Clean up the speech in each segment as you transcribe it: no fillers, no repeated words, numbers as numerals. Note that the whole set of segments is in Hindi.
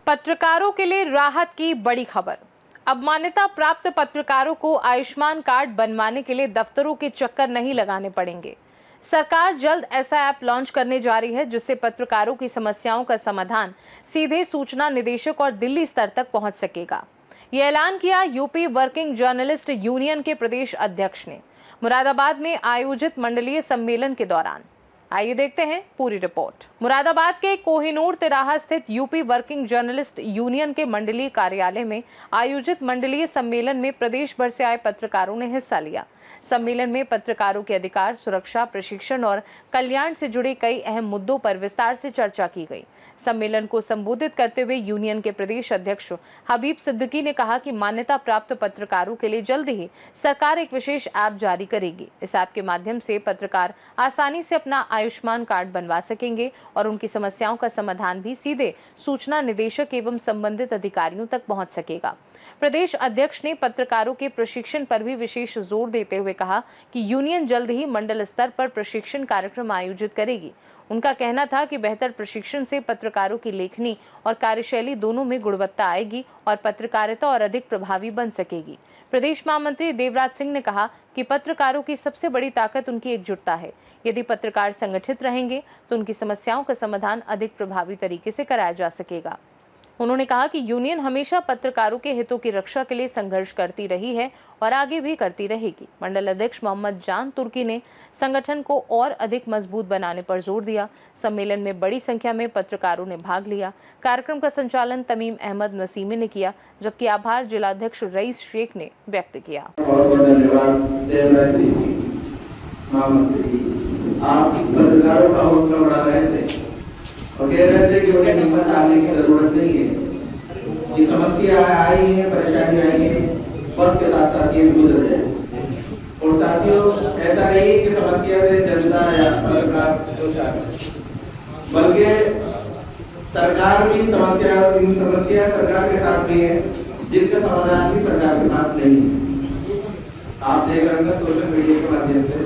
पत्रकारों के लिए राहत की बड़ी खबर। अब मान्यता प्राप्त पत्रकारों को आयुष्मान कार्ड बनवाने के लिए दफ्तरों के चक्कर नहीं लगाने पड़ेंगे। सरकार जल्द ऐसा ऐप लॉन्च करने जा रही है जिससे पत्रकारों की समस्याओं का समाधान सीधे सूचना निदेशक और दिल्ली स्तर तक पहुंच सकेगा। ये ऐलान किया यूपी वर्किंग जर्नलिस्ट यूनियन के प्रदेश अध्यक्ष ने मुरादाबाद में आयोजित मंडलीय सम्मेलन के दौरान। आइए देखते हैं पूरी रिपोर्ट। मुरादाबाद के कोहिनूर तिराहा स्थित यूपी वर्किंग जर्नलिस्ट यूनियन के मंडलीय कार्यालय में आयोजित मंडलीय सम्मेलन में प्रदेश भर से आए पत्रकारों ने हिस्सा लिया। सम्मेलन में पत्रकारों के अधिकार, सुरक्षा, प्रशिक्षण और कल्याण से जुड़े कई अहम मुद्दों पर विस्तार से चर्चा की गई। सम्मेलन को संबोधित करते हुए यूनियन के प्रदेश अध्यक्ष हबीब सिद्दीकी ने कहा कि मान्यता प्राप्त पत्रकारों के लिए जल्द ही सरकार एक विशेष ऐप जारी करेगी। इस ऐप के माध्यम से पत्रकार आसानी से अपना आयुष्मान कार्ड बनवा सकेंगे और उनकी समस्याओं का समाधान भी सीधे सूचना निदेशक एवं संबंधित अधिकारियों तक पहुंच सकेगा। प्रदेश अध्यक्ष ने पत्रकारों के प्रशिक्षण पर भी विशेष जोर देते हुए कहा कि यूनियन जल्द ही मंडल स्तर पर प्रशिक्षण कार्यक्रम आयोजित करेगी। उनका कहना था कि बेहतर प्रशिक्षण से पत्रकारों की लेखनी और कार्यशैली दोनों में गुणवत्ता आएगी और पत्रकारिता और अधिक प्रभावी बन सकेगी। प्रदेश महामंत्री देवराज सिंह ने कहा कि पत्रकारों की सबसे बड़ी ताकत उनकी एकजुटता है। यदि पत्रकार संगठित रहेंगे तो उनकी समस्याओं का समाधान अधिक प्रभावी तरीके से कराया जा सकेगा। उन्होंने कहा कि यूनियन हमेशा पत्रकारों के हितों की रक्षा के लिए संघर्ष करती रही है और आगे भी करती रहेगी। मंडल अध्यक्ष मोहम्मद जान तुर्की ने संगठन को और अधिक मजबूत बनाने पर जोर दिया। सम्मेलन में बड़ी संख्या में पत्रकारों ने भाग लिया। कार्यक्रम का संचालन तमीम अहमद नसीमी ने किया, जबकि आभार जिलाध्यक्ष रईस शेख ने व्यक्त किया। पत्रकारों का हौसला बढ़ा रहे थे और कह रहे थे कि उन्हें हिम्मत हारने की जरूरत नहीं है। ये समस्या आई है, परेशानी आई है, वक्त के साथ साथ ये गुजर जाए। और साथियों, ऐसा नहीं है कि समस्या से जनता या पत्रकार बल्कि सरकार भी समस्या सरकार के साथ भी है, जिसका समाधान भी सरकार के पास नहीं है। आप देख रहे हैं सोशल मीडिया के माध्यम से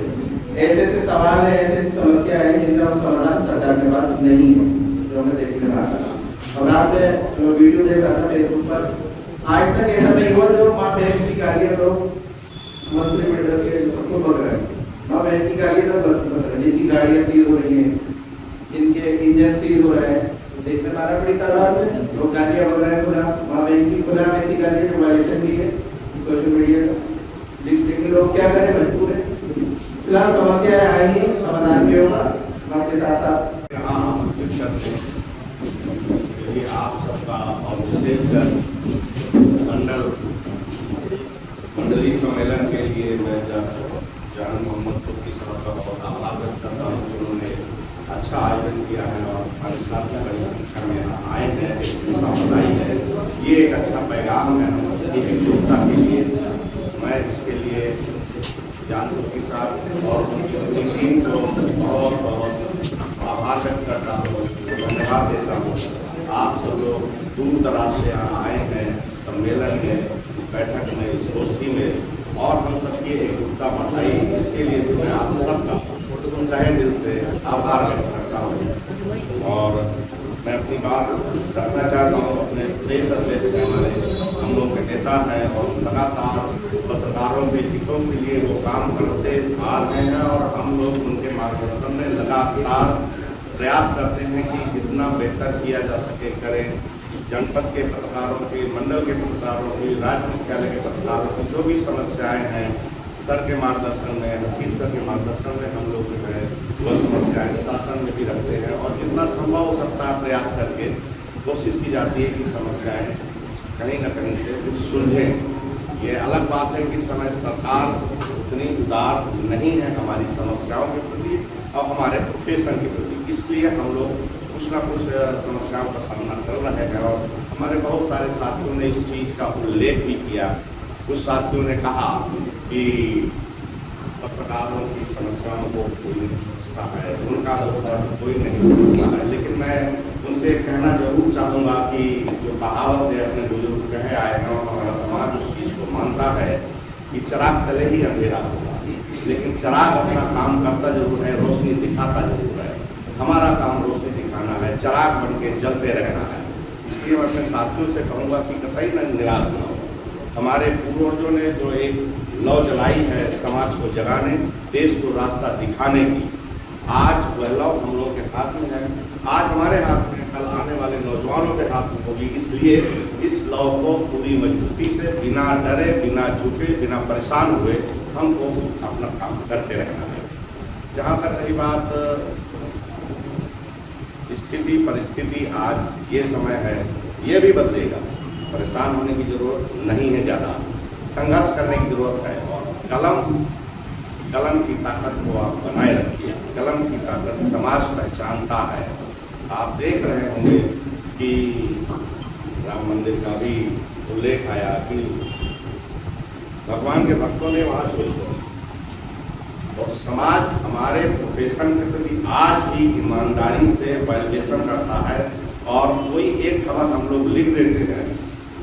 ऐसे सवाल है, ऐसी समस्या है जिनका समाधान सरकार के पास नहीं है, जो हमें देखने में आता है। और आपने वीडियो देख रहा था फेसबुक पर, आज तक ऐसा नहीं हुआ जो माँ बहन की गालियाँ लोग मंत्रिमंडल के सबको बक रहे हैं। माँ बहन की गालियाँ सब बक रहे हैं, जिनकी गाड़ियाँ सीज हो रही हैं, जिनके इंजन सीज हो रहे हैं, देखने में आ रहा बड़ी तादाद में लोग गालियाँ बक रहे हैं। खुला माँ बहन की खुला ऐसी गालियाँ जो वायलेशन भी है सोशल मीडिया का, जिससे लोग क्या करें, मजबूर है। फिलहाल समस्या आई है, समाधान भी होगा। आपके साथ आप सबका और विशेषकर मंडलीय सम्मेलन के लिए मैं जान मोहम्मद तुर्की साहब का बहुत आभार व्यक्त करता हूँ। उन्होंने अच्छा आयोजन किया है और हमारे साथ बड़ी संख्या में यहाँ आए हैं, बधाई है। ये एक अच्छा पैगाम है हमारी एकजुटता के लिए। मैं इसके लिए जान तुर्की साहब और उनकी टीम को बहुत बहुत आभार व्यक्त करता हूँ, धन्यवाद देता हूँ। आप सब लोग दूर दराज से यहाँ आए हैं सम्मेलन में, बैठक में, इस गोष्ठी में, और हम सबकी एकजुटता बढ़ाई। इसके लिए तो मैं आप सबका तहे दिल से आभार व्यक्त करता हूँ। और मैं अपनी बात रखना चाहता हूँ, अपने प्रदेश अध्यक्ष हमारे हम लोग के नेता हैं और लगातार पत्रकारों के हितों के लिए वो काम करते आ रहे हैं और हम लोग उनके मार्गदर्शन में लगातार प्रयास करते हैं कि जितना बेहतर किया जा सके करें। जनपद के पत्रकारों की, मंडल के पत्रकारों की, राज्य मुख्यालय के पत्रकारों की जो भी समस्याएं हैं, सर के मार्गदर्शन में, हसीब सर के मार्गदर्शन में हम लोग जो है वह समस्याएं शासन में भी रखते हैं और जितना संभव हो सकता है प्रयास करके कोशिश की जाती है कि समस्याएं कहीं न कहीं से कुछ सुलझें। ये अलग बात है कि समय सरकार उतनी उदार नहीं है हमारी समस्याओं के प्रति और हमारे प्रोफेशन के प्रति, इसलिए हम लोग कुछ ना कुछ समस्याओं का सामना कर रहे हैं। और हमारे बहुत सारे साथियों ने इस चीज़ का उल्लेख भी किया। कुछ साथियों ने कहा कि पत्रकारों की समस्याओं को कोई नहीं समझता है, उनका दर्द कोई नहीं समझता है। लेकिन मैं उनसे कहना जरूर चाहूँगा कि जो कहावत है अपने बुजुर्ग कहे आए हैं और हमारा समाज उस चीज़ को मानता है कि चिराग तले ही अंधेरा होगा, लेकिन चिराग अपना काम करता जरूर है, रोशनी दिखाता जरूर है। हमारा काम रोशनी दिखाना है, चिराग बन के जलते रहना है। इसलिए मैं अपने साथियों से कहूँगा कि कतई न निराश न हो। हमारे पूर्वजों ने जो एक लौ जलाई है समाज को जगाने, देश को रास्ता दिखाने की, आज वह लौ हम लोगों के हाथ में है। आज हमारे हाथ में, कल आने वाले नौजवानों के हाथ में होगी। इसलिए इस लौ को पूरी मजबूती से, बिना डरे, बिना झुके, बिना परेशान हुए हमको अपना काम करते रहना है। जहाँ तक रही बात स्थिति परिस्थिति, आज ये समय है, ये भी बदलेगा। परेशान होने की जरूरत नहीं है, ज़्यादा संघर्ष करने की जरूरत है। और कलम की ताकत को आप बनाए रखिए। कलम की ताकत समाज पहचानता है। आप देख रहे होंगे कि राम मंदिर का भी उल्लेख आया कि भगवान के भक्तों ने वहाँ छोड़ दी। और समाज हमारे प्रोफेशन के प्रति आज भी ईमानदारी से वैल्यूएशन करता है। और कोई एक खबर हम लोग लिख देते हैं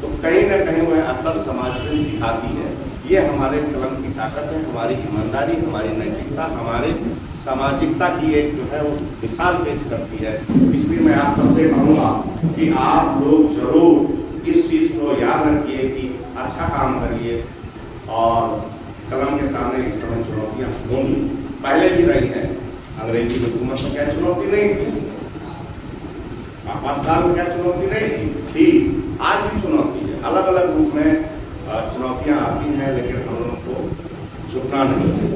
तो कहीं ना कहीं वह असर समाज में दिखाती है। ये हमारे कलम की ताकत है, हमारी ईमानदारी, हमारी नैतिकता, हमारे सामाजिकता की एक जो है वो मिसाल पेश करती है। इसलिए मैं आप सबसे कहूँगा कि आप लोग जरूर इस चीज़ को याद रखिए कि अच्छा काम करिए। और कलम के सामने इस समय चुनौतियाँ होंगी, पहले भी रही हैं। अंग्रेजी हुकूमत में क्या चुनौती नहीं थी, आपातकाल में क्या चुनौती नहीं थी, आज भी चुनौती है। अलग अलग रूप में चुनौतियाँ आती हैं, लेकिन हम लोगों को झुकना नहीं है,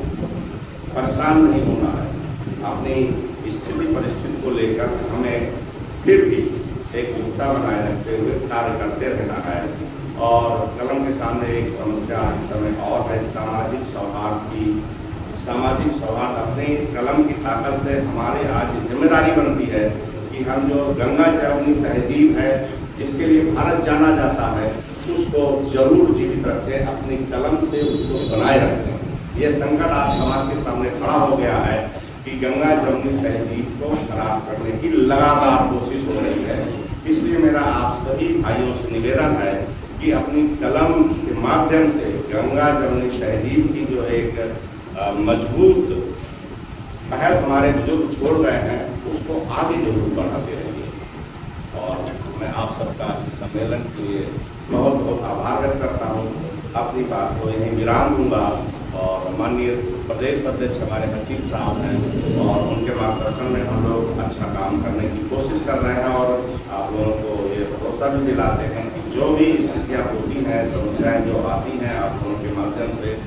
परेशान नहीं होना है। अपनी स्थिति परिस्थिति को लेकर हमें फिर भी एक युक्ता बनाए रखते हुए कार्य करते रहना है। और कलम के सामने एक समस्या इस समय और है, सामाजिक सौहार्द की। सामाजिक सौहार्द अपनी कलम की ताकत से हमारे आज जिम्मेदारी बनती है कि हम जो गंगा जमुनी तहजीब है, जिसके लिए भारत जाना जाता है, उसको जरूर जीवित रखें, अपनी कलम से उसको बनाए रखें। यह संकट आज समाज के सामने खड़ा हो गया है कि गंगा जमुनी तहजीब को खराब करने की लगातार कोशिश हो रही है। इसलिए मेरा आप सभी भाइयों से निवेदन है कि अपनी कलम के माध्यम से गंगा जमुनी तहजीब की जो एक मजबूत पहल हमारे बुजुर्ग छोड़ गए हैं, उसको आगे जरूर बढ़ाते रहिए। और मैं आप सबका इस सम्मेलन के लिए बहुत बहुत आभार व्यक्त करता हूँ। अपनी बात को यहीं विराम दूंगा। और माननीय प्रदेश अध्यक्ष हमारे हसीब साहब हैं और उनके मार्गदर्शन में हम लोग अच्छा काम करने की कोशिश कर रहे हैं। और आप लोगों को ये भरोसा भी दिलाते हैं कि जो भी स्थितियाँ होती हैं, समस्याएँ जो आती हैं, आप लोगों के माध्यम से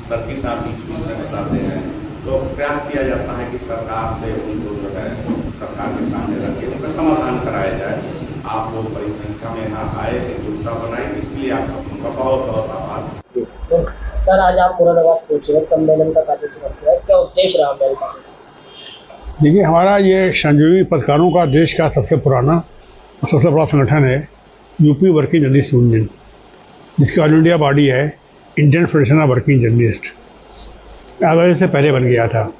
तरक्की साहब की बताते हैं, तो प्रयास किया जाता है कि सरकार से उनको जो है सरकार के सामने रख के उनका समाधान कराया जाए। आप लोग बड़ी संख्या में यहाँ आए, एकजुटता बनाए, इसके लिए आप सबका बहुत बहुत आभार। सर, आज आप मुरादाबाद पहुंचे, सम्मेलन का कार्यक्रम है, क्या उद्देश्य रहा मेल का? देखिए, हमारा ये श्रमजीवी पत्रकारों का देश का सबसे पुराना और सबसे बड़ा संगठन है यूपी वर्किंग जर्नलिस्ट यूनियन, जिसकी ऑल इंडिया बॉडी है Indian federation of working journalist. आज़ादी से पहले बन गया था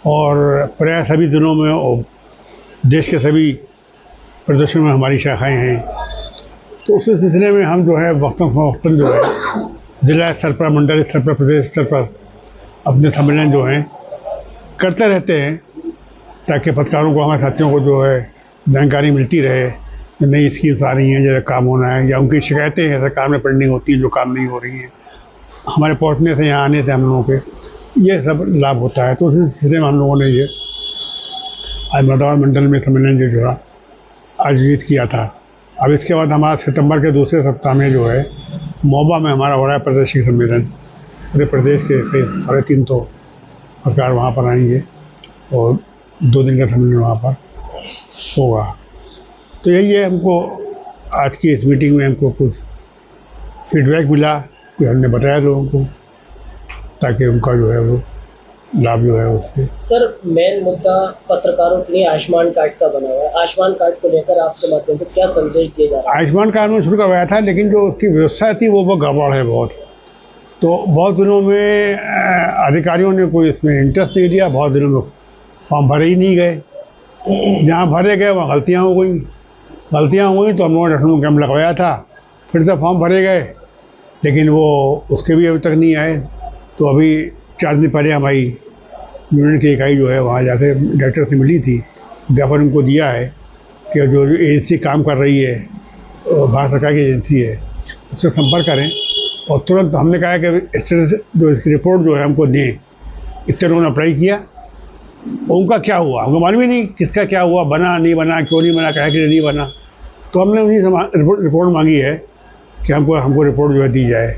और प्राय सभी जिलों में और देश के सभी प्रदेशों में हमारी शाखाएं हैं। तो उस सिलसिले में हम जो है वक्तन जो है जिला स्तर पर, मंडल स्तर पर, प्रदेश स्तर पर अपने सम्मेलन जो हैं करते रहते हैं, ताकि पत्रकारों को, हमारे साथियों को जो है जानकारी मिलती रहे कि नई स्कीम्स आ रही हैं, जैसे काम होना है, या उनकी शिकायतें हैं सरकार में पेंडिंग होती हैं जो काम नहीं हो रही हैं, हमारे पहुँचने से, यहाँ आने से हम लोगों के ये सब लाभ होता है। तो उस सिलसिले में हम लोगों ने ये आज मुरादाबाद मंडल में सम्मेलन जो है आयोजित किया था। अब इसके बाद हमारा सितंबर के दूसरे सप्ताह में जो है मोबा में हमारा हो रहा है प्रादेशिक सम्मेलन। पूरे प्रदेश के करीब 350 पत्रकार वहाँ पर आएंगे और 2 दिन का सम्मेलन वहाँ पर होगा। तो यही है, हमको आज की इस मीटिंग में हमको कुछ फीडबैक मिला, कि हमने बताया लोगों को, ताकि उनका जो है वो लाभ जो है उससे। सर, मेन मुद्दा पत्रकारों के लिए आयुष्मान कार्ड का बना हुआ है। आयुष्मान कार्ड को लेकर आपके माध्यम से क्या संदेश दिया जा रहा है? आयुष्मान कार्ड में शुरू करवाया था, लेकिन जो उसकी व्यवस्था थी वो गड़बड़ है बहुत। तो बहुत दिनों में अधिकारियों ने कोई इसमें इंटरेस्ट नहीं लिया, बहुत दिनों में फॉर्म भरे ही नहीं गए। जहाँ भरे गए वहाँ गलतियाँ हो गई तो हम लोगों ने डॉक्टरों कैंप लगवाया था, फिर से फॉर्म भरे गए, लेकिन वो उसके भी अभी तक नहीं आए। तो अभी 4 दिन पहले हमारी यूनियन की इकाई जो है वहाँ जाकर डायरेक्टर से मिली थी, ज्ञापन उनको दिया है कि जो एजेंसी काम कर रही है भारत सरकार की एजेंसी है उससे संपर्क करें और तुरंत हमने कहा है कि स्टेटस जो इसकी रिपोर्ट जो है हमको दें। इतने लोगों ने अप्लाई किया, उनका क्या हुआ हमको मालूम ही नहीं, किसका क्या हुआ, बना नहीं बना, क्यों नहीं बना, क्या कि नहीं बना। तो हमने उन्हीं से रिपोर्ट मांगी है कि हमको रिपोर्ट जो है दी जाए।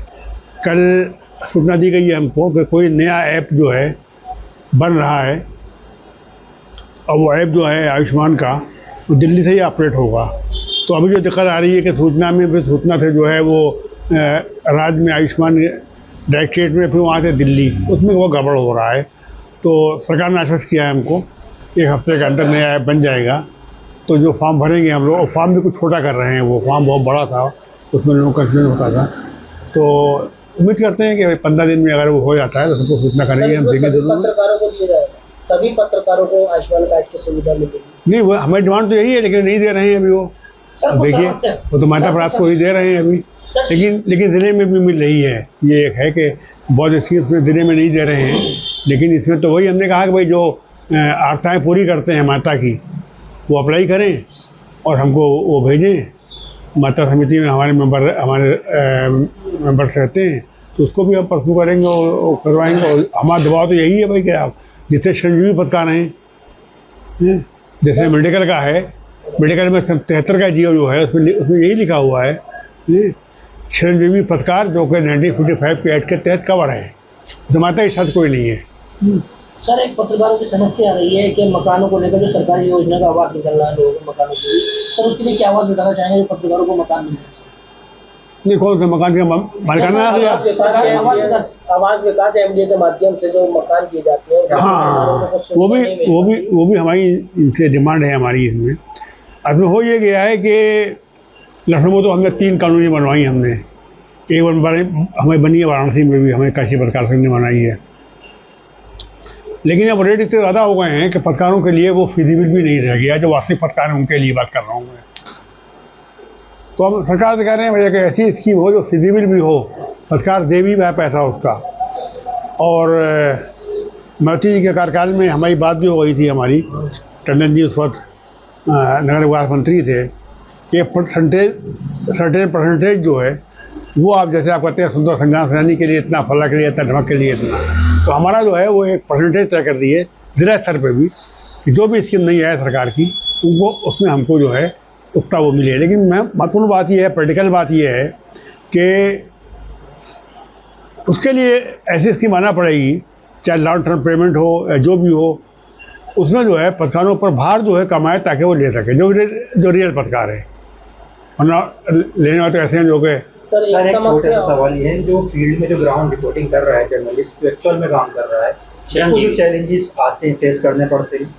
कल सूचना दी गई है हमको कि कोई नया ऐप जो है बन रहा है और वो ऐप जो है आयुष्मान का वो दिल्ली से ही ऑपरेट होगा। तो अभी जो दिक्कत आ रही है कि सूचना से जो है वो राज्य में आयुष्मान डायरेक्टरेट में, फिर वहाँ से दिल्ली, उसमें वो गड़बड़ हो रहा है। तो सरकार ने आश्वस्त किया है हमको 1 हफ्ते के अंदर नया ऐप बन जाएगा। तो जो फॉर्म भरेंगे हम लोग, और फॉर्म भी कुछ छोटा कर रहे हैं, वो फॉर्म बहुत बड़ा था, उसमें लोगों का कंफ्यूजन होता था। तो उम्मीद करते हैं कि 15 दिन में अगर वो हो जाता है तो सबको सूचना करेंगे, हम देंगे जरूर। पत्रकारों को दिया जाएगा, सभी पत्रकारों को आयुष्मान कार्ड की सुविधा मिलेगी? नहीं, वो हमारी डिमांड तो यही है, लेकिन नहीं दे रहे हैं अभी वो। अब देखिए, वो तो माता प्राप्त को ही दे रहे हैं अभी, लेकिन ज़िले में भी मिल रही है। ये एक है कि बहुत स्कीम्स में ज़िले में नहीं दे रहे हैं, लेकिन इसमें तो वही हमने कहा कि भाई जो आस्थाएँ पूरी करते हैं माता की, वो अप्लाई करें और हमको वो भेजें। माता समिति में हमारे मेंबर्स रहते हैं, तो उसको भी हम परसू करेंगे और करवाएंगे। और हमारा दबाव तो यही है भाई कि आप जितने संजीवनी पत्कार हैं, जैसे मेडिकल का है, मेडिकल में 73 का जीओ जो है उसमें यही लिखा हुआ है चिरंजीवी पत्कार, जो कि 1955 के एक्ट के तहत कवर है। जमाता के साथ कोई नहीं है। सर, एक पत्रकारों की समस्या आ रही है कि मकानों को लेकर जो सरकारी योजना का आवास निकल रहा है लोगों के मकानों के लिए, सर उसके लिए क्या आवाज़ उठाना चाहेंगे जो पत्रकारों को मकान मिले? नहीं, कौन सा मकान का मालिकाना आ गया? आवास विकास एमडीए के माध्यम से जो मकान किए जाते हैं, हाँ, वो भी हमारी इनसे डिमांड है हमारी। इसमें असमें हो ये गया है कि लखनऊ में तो हमने 3 कॉलोनी बनवाई हमने। एक हमें बनी है वाराणसी में भी, हमें काशी पत्रकार संघ ने बनाई है। लेकिन अब रेट इतने ज़्यादा हो गए हैं कि पत्रकारों के लिए वो फिजिबल भी नहीं रह गया। जो वास्तविक पत्रकार हैं उनके लिए बात कर रहा हूँ मैं। तो हम सरकार से कह रहे हैं भैया कि ऐसी स्कीम हो जो फिजिबल भी हो, पत्रकार दे भी वह पैसा उसका। और मोदी जी के कार्यकाल में हमारी बात भी हो गई थी, हमारी टंडन जी उस वक्त नगर विकास मंत्री थे, कि सर्टेन परसेंटेज जो है वो आप जैसे आप कहते हैं सुंदर संज्ञान सेनानी के लिए इतना, फला के लिए इतना, ढमक के लिए इतना, तो हमारा जो है वो एक परसेंटेज तय कर दिए जिला स्तर पे भी कि जो भी स्कीम नहीं है सरकार की उनको, उसमें हमको जो है उतना वो मिले। लेकिन महत्वपूर्ण बात ये है, प्रैक्टिकल बात ये है कि उसके लिए ऐसी स्कीम आना पड़ेगी, चाहे लॉन्ग टर्म पेमेंट हो या जो भी हो, उसमें जो है पत्रकारों पर भार जो है कमाए ताकि वो ले सके, जो रियल पत्रकार है। वरना लेने वाले तो ऐसे हैं जो कि सर एक छोटा सा सवाल ये है, जो फील्ड में जो ग्राउंड रिपोर्टिंग कर रहा है जर्नलिस्ट, जो एक्चुअल में काम कर रहा है, उसको जो चैलेंजेस आते हैं, फेस करने पड़ते हैं,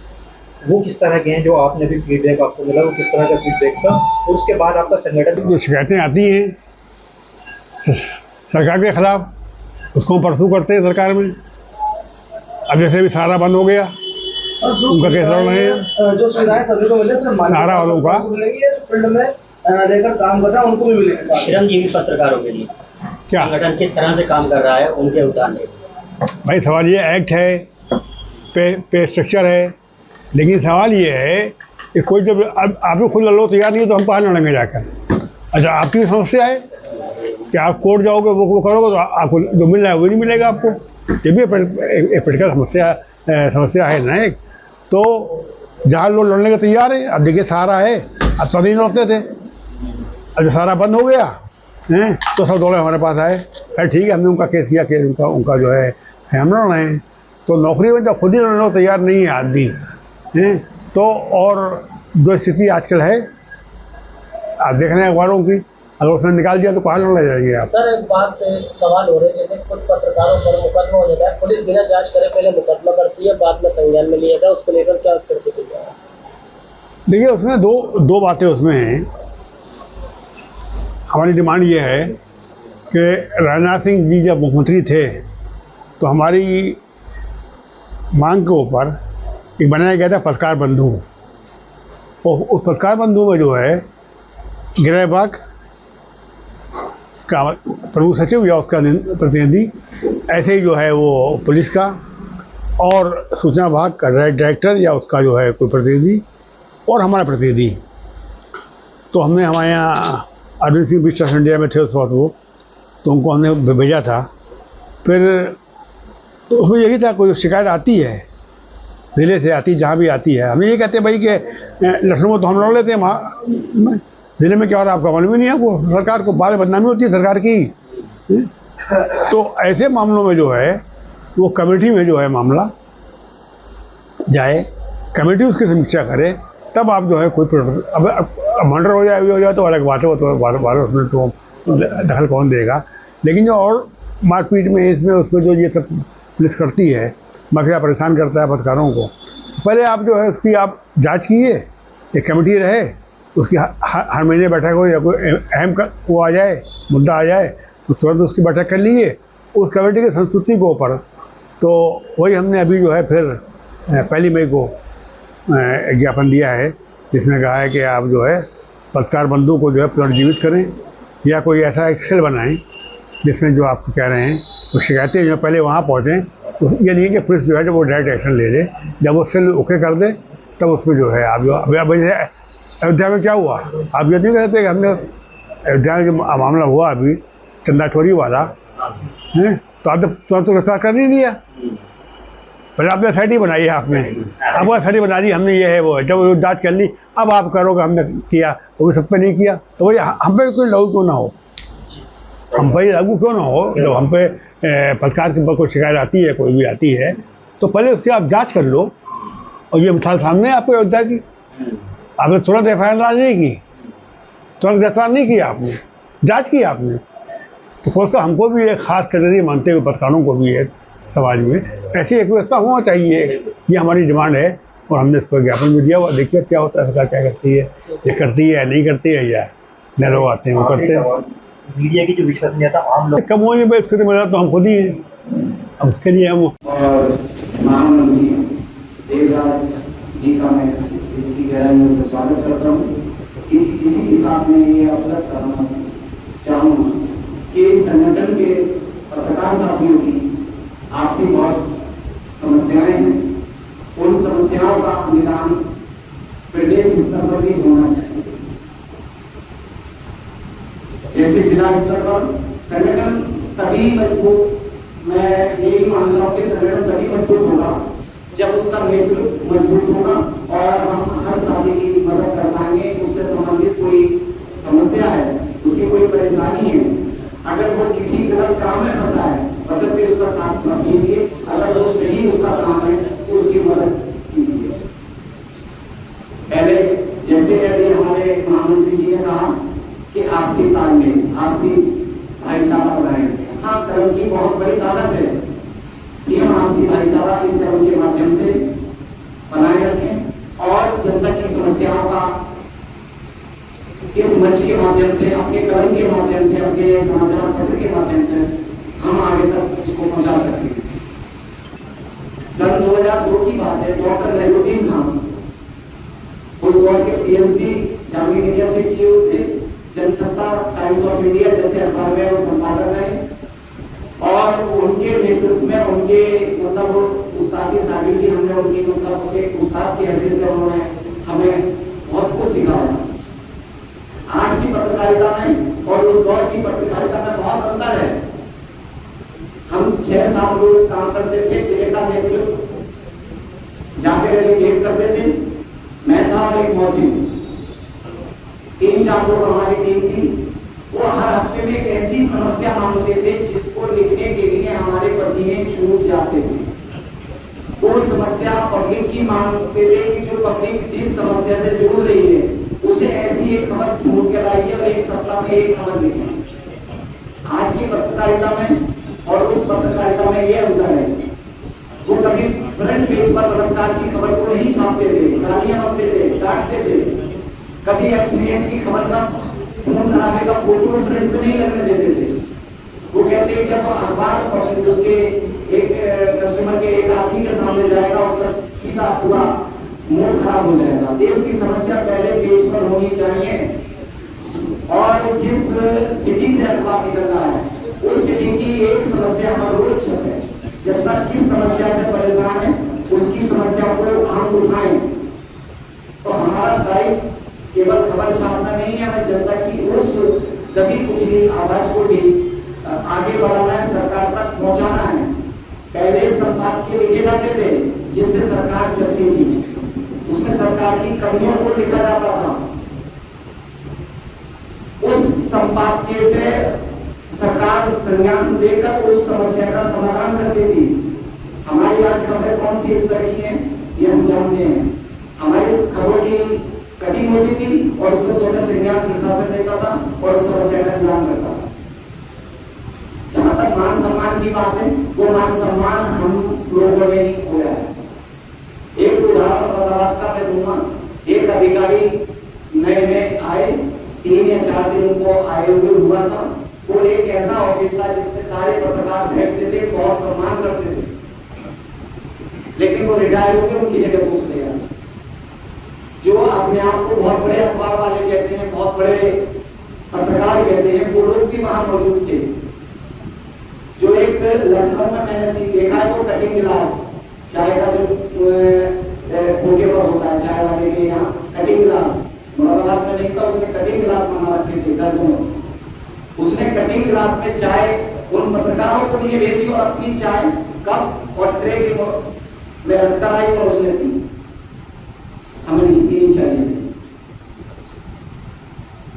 वो किस तरह के हैं? जो आपने भी फीडबैक आपको मिला, वो किस तरह का फीडबैक था? और उसके बाद आपका संगठन जो शिकायतें आती हैं सरकार के खिलाफ, उसको हम परसू करते हैं सरकार में। अब जैसे भी सारा बंद हो गया, उनका केस लड़ रहे हैं, जो सुविधाएं सभी को मिले, सारा वालों का फील्ड में लेकर काम कर रहा है उनको भी मिलेगा। चिरंजीवी पत्रकारों के लिए क्या संगठन किस तरह से काम कर रहा है, उनके उदाहरण? भाई सवाल ये एक्ट है, पे स्ट्रक्चर है, लेकिन सवाल ये है कि कोई जब आप भी खुद लड़ो तैयार नहीं है तो हम कहाँ लड़ेंगे जाकर? अच्छा, आपकी समस्या है कि आप कोर्ट जाओगे, वो करोगे तो आपको जो मिल रहा है वो नहीं मिलेगा आपको। ये भी एक प्रकार समस्या है ना एक। तो जहाँ लोग लड़ने के तैयार हैं, अब देखिए सहारा है, अब तो नहीं लड़ते थे, अब सहारा बंद हो गया हैं तो सब दौड़े हमारे पास आए। अरे ठीक है, हमने उनका केस किया, केस उनका जो है हम लड़ रहे हैं। तो नौकरी में जब खुद ही लड़ने को तैयार नहीं है आदमी हैं, तो और जो स्थिति आजकल है आप देख रहे हैं अखबारों की, अगर उसने निकाल दिया तो कहाँ लड़ने जाएंगे आप? सर एक बात सवाल हो रहे हैं, जैसे कुछ पत्रकारों पर मुकदमा हो जाता है, पुलिस बिना जांच करे पहले मुकदमा करती है, बाद में संज्ञान में लिया जाए, उसको लेकर क्या प्रतिक्रिया है? देखिए, उसमें दो बातें उसमें हैं। हमारी डिमांड ये है कि राजनाथ सिंह जी जब मुख्यमंत्री थे तो हमारी मांग के ऊपर एक बनाया गया था पत्रकार बंधु, और उस पत्रकार बंधु में जो है गृह विभाग का प्रमुख सचिव या उसका प्रतिनिधि, ऐसे ही जो है वो पुलिस का, और सूचना विभाग का डायरेक्टर या उसका जो है कोई प्रतिनिधि, और हमारा प्रतिनिधि। तो हमने हमारे यहाँ अरविंद सिंह भी ट्रस्ट इंडिया में थे उस वक्त वो, तो उनको हमने भेजा था। फिर तो उसमें यही था, कोई शिकायत आती है ज़िले से आती, जहाँ भी आती है, हम ये कहते हैं भाई कि लखनऊ में तो हम लड़ लेते हैं, वहाँ ज़िले में क्या हो रहा है आपका मालूम ही नहीं है, वो सरकार को बाद में बदनामी होती है सरकार की। तो ऐसे मामलों में जो है वो कमेटी में जो है मामला जाए, कमेटी उसकी समीक्षा करे, तब आप जो है कोई अब मर्डर हो जाए तो अलग बात है, वो तो उसमें तो दखल कौन देगा। लेकिन जो और मारपीट में इसमें उसमें जो ये सब पुलिस करती है, माफिया परेशान करता है पत्रकारों को, पहले आप जो है उसकी आप जांच कीजिए, एक कमेटी रहे, उसकी हर महीने बैठक हो, या कोई अहम वो आ जाए, मुद्दा आ जाए तो तुरंत उसकी बैठक कर लीजिए उस कमेटी की संस्तुति के ऊपर। तो वही हमने अभी जो है फिर 1 मई को ज्ञापन दिया है, जिसमें कहा है कि आप जो है पत्रकार बंधु को जो है पुनर्जीवित करें, या कोई ऐसा एक सेल बनाएं जिसमें जो आप कह रहे हैं वो शिकायतें जो पहले वहाँ पहुँचें। ये नहीं है कि पुलिस जो है वो डायरेक्ट एक्शन ले ले, जब वो सेल ओके कर दे तब उसमें जो है आप जो अयोध्या में क्या हुआ, आप ये नहीं कहते कि हमने अयोध्या में जो मामला हुआ अभी चंदा चोरी वाला है, तो आप तो गिरफ्तार कर नहीं दिया, पहले आपने एसआईटी बनाई है, आपने अब वो एसआईटी बना दी, हमने ये है वो है, जब वो जाँच कर ली अब आप करोगे हमने किया, वो भी सब पे नहीं किया, तो वही हम पे कोई लागू क्यों ना हो, हम पे लागू क्यों ना हो। जब हम पे पत्रकार के ऊपर कोई शिकायत आती है, कोई भी आती है, तो पहले उसकी आप जांच कर लो। और ये मिसाल सामने है आपको अयोध्या की, आपने तुरंत एफआईआर डाल नहीं की, तुरंत गिरफ्तार नहीं किया आपने, जाँच की आपने, तो सोचता हमको भी एक खास कैटेगरी मानते हुए पत्रकारों को भी एक समाज में ऐसी एक व्यवस्था होना चाहिए, ये हमारी डिमांड है। और हमने इस पर ज्ञापन भी दिया हुआ, देखिए क्या होता है, सरकार क्या करती है, ये करती है या नहीं करती है, या नए लोग आते हैं वो करते हैं। मीडिया की जो विश्वसनीयता आम लोग कम होने पर इसके मिला तो हम खुद ही हैं, अब उसके लिए हम और महामंत्री देवराज जी का मैं इनकी गहराइयों से स्वागत करता हूँ। इसी के साथ में ये अवगत करना चाहूँगा कि संगठन के पत्रकार साथियों की आपसी बहुत समस्याएं हैं, उन समस्याओं का निदान प्रदेश स्तर पर भी होना चाहिए। जैसे जिला स्तर पर संगठन तभी मजबूत, मैं यही मानता हूँ कि संगठन तभी मजबूत होगा जब उसका नेतृत्व मजबूत होगा और हम हर साथी की मदद कर पाएंगे। उससे संबंधित कोई समस्या है, उसकी कोई परेशानी है, अगर वो किसी गलत काम में फंसा है, बशर्ते उसका साथ मत कीजिए, अगर वो सही उसका काम है तो उसकी मदद कीजिए। पहले जैसे अभी हमारे महामंत्री जी ने कहा कि आपसी तालमेल, आपसी भाईचारा बनाए। हाँ, कर्म की बहुत बड़ी ताकत है कि हम आपसी भाईचारा इस कर्म के माध्यम से बनाए रखें और जनता की समस्याओं का इस मंच के माध्यम से, अपने कलम के माध्यम से, अपने समाचार पत्र के माध्यम से हम आगे तक उसको पहुंचा सकते हैं। सन 2002 की बात है, डॉक्टर नजरुद्दीन खान उस दौर के पीएचडी जामिया मिलिया से किए हुए थे, जनसत्ता, टाइम्स ऑफ इंडिया जैसे अखबार में वो संपादक रहे और उनके नेतृत्व में उनके मतलब उस्तादी शागिर्दी हमने उनकी मतलब एक उस्ताद की हैसियत से उन्होंने हमें बहुत कुछ सिखाया। आज की पत्रकारिता में और उस दौर की पत्रकारिता में बहुत अंतर है। हम 6-7 लोग काम करते थे, जिले का नेतृत्व जाके डेलीगेट करते थे, मैं था और एक मौसी, 3-4 लोग हमारी टीम थी। वो हर हफ्ते में एक ऐसी समस्या मांगते थे जिसको लिखने के लिए हमारे पसीने छूट जाते थे। वो समस्या पब्लिक की मांगते थे कि जो पब्लिक जिस समस्या से जुड़ रही है उसे ऐसी एक खबर ढूंढ के लाइए और एक सप्ताह में एक खबर लिखें। आज की पत्रकारिता में और उस पत्रकारिता में यह अंतर है, वो कभी फ्रंट पेज पर बलात्कार की खबर को नहीं छापते थे, गालियां बकते थे, डांटते थे, कभी एक्सीडेंट की खबर का खून खराबे का फोटो फ्रंट पे नहीं लगने देते थे। वो कहते हैं जब अखबार उसके एक कस्टमर के एक आदमी के सामने जाएगा उसका सीधा पूरा मूड खराब हो जाएगा। देश की समस्या पहले पेज पर होनी चाहिए और जिस सिटी से अखबार निकल रहा है उस सिटी की एक समस्या हर रोज छपे। जनता किस समस्या से परेशान है उसकी समस्या को हम उठाएं। तो हमारा दायित्व केवल खबर छापना नहीं है, हमें जनता की उस तभी कुछ भी आवाज को भी आगे बढ़ाना है, सरकार तक पहुंचाना है। पहले संपादकीय लिखे जाते थे जिससे सरकार चलती थी, उसमें सरकार की कमियों को लिखा जाता था। उस संपादकीय से सरकार संज्ञान लेकर उस समस्या का समाधान करती थी। हमारी आज खबरें कौन सी इस तरह की हैं ये हम जानते हैं। हमारी खबरों की कटिंग होती थी और उसमें स्वतः संज्ञान प्रशासन लेता था और उस समस्या का निदान करता था। जहां तक मान सम्मान की बात है, वो मान सम्मान हम लोगों ने ही खोया है। एक उदाहरण मुरादाबाद का मैं दूंगा। एक अधिकारी नए नए आए, 3 या 4 दिन उनको आए हुए हुआ था। वो एक ऐसा ऑफिस था जिसमें सारे पत्रकार बैठते थे, बहुत सम्मान करते थे, लेकिन वो रिटायर होकर उनकी जगह दूसरे आए जो अपने आप को बहुत बड़े अखबार वाले कहते हैं, बहुत बड़े पत्रकार कहते हैं। वो लोग भी वहां मौजूद थे। जो एक लखनऊ में मैंने सीन देखा है, वो कटिंग गिलास, चाय का जो खोके पर होता है चाय वाले के यहाँ कटिंग गिलास, मुरादाबाद में नहीं था, उसने कटिंग गिलास मंगा रखे थे दर्जनों। उसने कटिंग गिलास में चाय उन पत्रकारों को लिए भेजी और अपनी चाय कप और ट्रे के में रखकर आई और उसने पी। हमें नहीं चाहिए।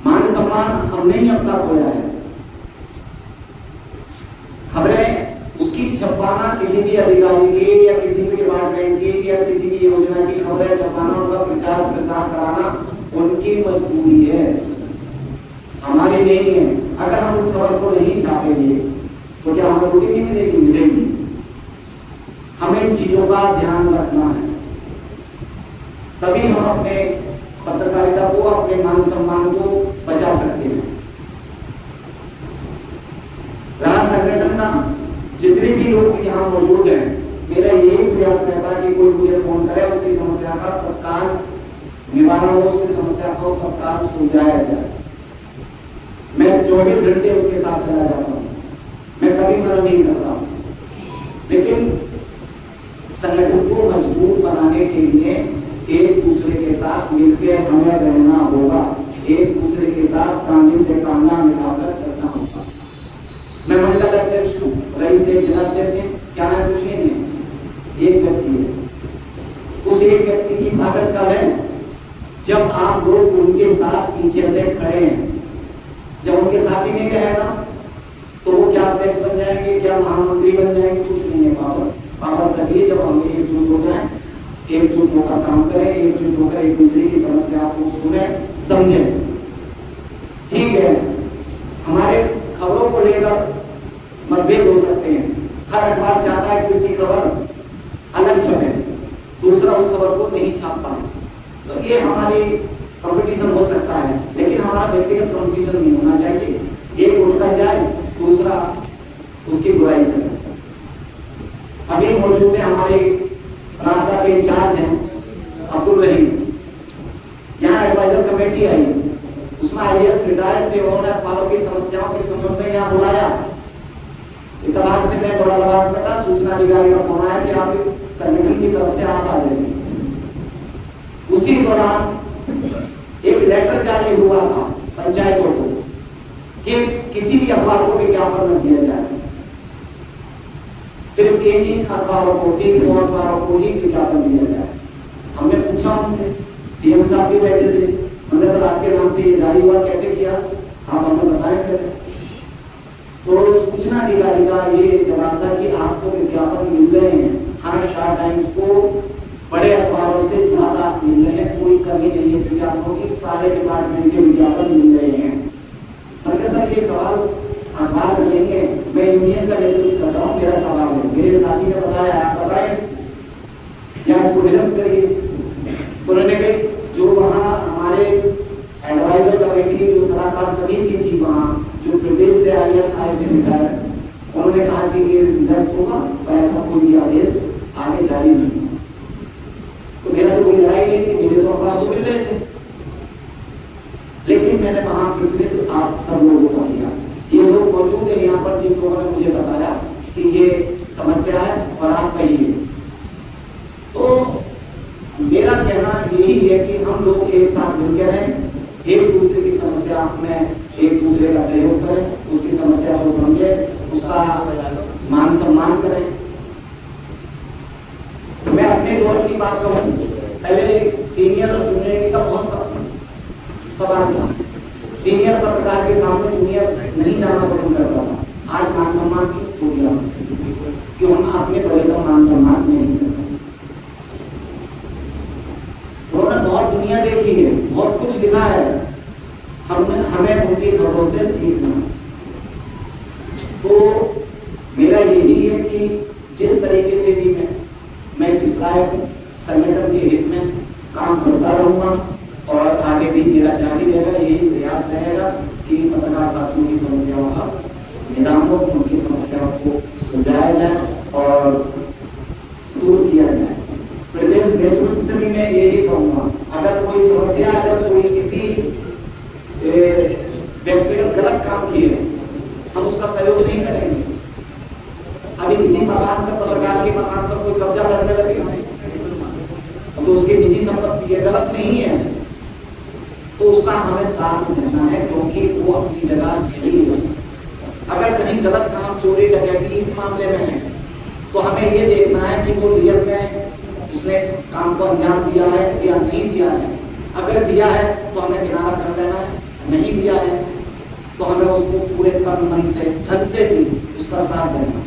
मान सम्मान हमने ही अपना खोया है। खबरें उसकी छपाना किसी भी अधिकारी की या किसी भी डिपार्टमेंट की या किसी भी योजना की खबरें छपाना, उनका प्रचार प्रसार कराना उनकी मजबूरी है, हमारी नहीं है। अगर हम उस खबर को नहीं छापेंगे तो क्या हमें रोटी नहीं मिलेगी? मिलेगी। हमें इन चीजों का ध्यान रखना है, तभी हम अपने पत्रकारिता को, अपने मान सम्मान को बचा सकते हैं। रहा संगठन का, जितने भी लोग यहाँ मौजूद हैं, मेरा यही प्रयास रहता है कि कोई मुझे फोन करे, उसकी समस्या का तत्काल निवारण हो, उसकी समस्या को तत्काल सुलझाया जाए। मैं 24 घंटे उसके साथ चला जाता हूँ, मैं कभी मना नहीं करता हूँ। लेकिन संगठन को मजबूत बनाने के लिए एक दूसरे के साथ मिलकर हमें रहना होगा, एक दूसरे के साथ कांधे से कांधा मिलाकर चलना होगा। मैं मंडल अध्यक्ष हूँ, रईस से जिला अध्यक्ष है, क्या है? कुछ नहीं है, एक व्यक्ति है। उस एक व्यक्ति की ताकत कब है? जब आप लोग उनके साथ पीछे से खड़े हैं। जब उनके साथ ही नहीं रहेगा तो वो क्या अध्यक्ष बन जाएंगे, क्या महामंत्री बन जाएंगे? कुछ नहीं है। पावर तभी जब हम एकजुट हो जाए, एकजुट होकर काम करें, एकजुट होकर एक दूसरे की समस्या को सुने, समझे। ठीक है, हमारे खबरों को लेकर मतभेद हो सकते हैं। हर अखबार चाहता है कि उसकी खबर अलग छपे, दूसरा उस खबर को नहीं छाप पाए, तो ये हमारी कंपटीशन हो सकता है, लेकिन हमारा व्यक्तिगत कंपटीशन नहीं होना चाहिए। एक उठकर जाए, दूसरा उसकी बुराई करे। अभी मौजूद है हमारे रास्ता के इंचार्ज हैं अब्दुल रहीम, यहाँ एडवाइजर कमेटी आई, उसमें IAS रिटायर्ड थे, उन्होंने अखबारों की समस्याओं के संबंध में यहाँ बुलाया। इतवार से मैं मुरादाबाद में था, सूचना अधिकारी का फोन आया कि आप संगठन की तरफ से आप आ जाएंगे। उसी दौरान एक लेटर जारी हुआ था पंचायतों को कि किसी भी अखबार को विज्ञापन न दिया जाए, सिर्फ इन अखबारों को, 3 अखबारों को ही विज्ञापन दिया जाए। हमने पूछा उनसे, DM साहब भी बैठे थे, हमने सर आपके नाम से ये जारी हुआ, कैसे किया? आप हमें बताएं। तो सूचना अधिकारी का ये जवाब था कि आपको विज्ञापन मिल रहे हैं, हर स्टार टाइम्स को बड़े अखबारों से ज्यादा मिल रहे हैं, कोई कमी नहीं है विज्ञापनों की, सारे डिपार्टमेंट के विज्ञापन मिल रहे हैं। हमने सर ये सवाल अखबार करेंगे, मैं यूनियन का नेतृत्व कर रहा हूँ, मेरा सवाल है, मेरे साथी ने बताया, आप बताएं या इसको निरस्त करिए। उन्होंने कहा जो वहाँ हमारे एडवाइजर कमेटी, जो सलाहकार समिति थी वहाँ, जो प्रदेश से IAS आए थे रिटायर, उन्होंने कहा कि ये निरस्त होगा और ऐसा कोई आदेश आगे जारी नहीं। तो मेरा तो कोई लड़ाई नहीं थी, मेरे तो अखबार तो मिल रहे थे, लेकिन मैंने वहां प्रतिनिधित्व आप सब लोगों का किया। ये लोग मौजूद है यहाँ पर, जिन लोगों ने मुझे बताया कि ये समस्या है और आप कहिए। तो मेरा कहना यही है कि हम लोग एक साथ मिलकर रहें, एक दूसरे की समस्या में एक दूसरे का सहयोग करें, उसकी समस्या को समझें, उसका मान सम्मान करें। मैं अपने दौर की बात करूं, पहले सीनियर और जूनियर का बहुत सवाल था। सीनियर पत्रकार के सामने जूनियर नहीं जाना पसंद करता था। आज मान सम्मान की हो गया कि हम अपने बड़े का मान सम्मान नहीं करते। उन्होंने बहुत दुनिया देखी है, बहुत कुछ लिखा है, हमें उनकी खबरों से सीखना। तो मेरा यही है कि जिस तरीके से भी मैं जिस लायक संगठन के हित में काम करता रहूंगा और आगे भी मेरा जारी रहेगा, यही प्रयास रहेगा कि पत्रकार साथियों की समस्याओं का निदान हो, उनकी समस्याओं को सुलझाया जाए और दूर किया जाए। प्रदेश नेतृत्व से भी मैं यही कहूंगा, अगर कोई समस्या, अगर कोई किसी व्यक्तिगत गलत काम किए, हम उसका सहयोग नहीं करेंगे। अभी किसी मकान पर, पत्रकार के मकान पर कोई कब्जा करने लगे तो उसकी निजी संपत्ति है, गलत नहीं है, तो उसका हमें साथ देना है, क्योंकि वो अपनी जगह सही है। अगर कहीं गलत काम, चोरी डकैती इस मामले में है, तो हमें ये देखना है कि वो रियल में उसने काम को अंजाम दिया है या नहीं दिया है। अगर दिया है तो हमें किनारा कर लेना है, नहीं दिया है तो हमें उसको पूरे तन मन से, धन से भी उसका साथ देना।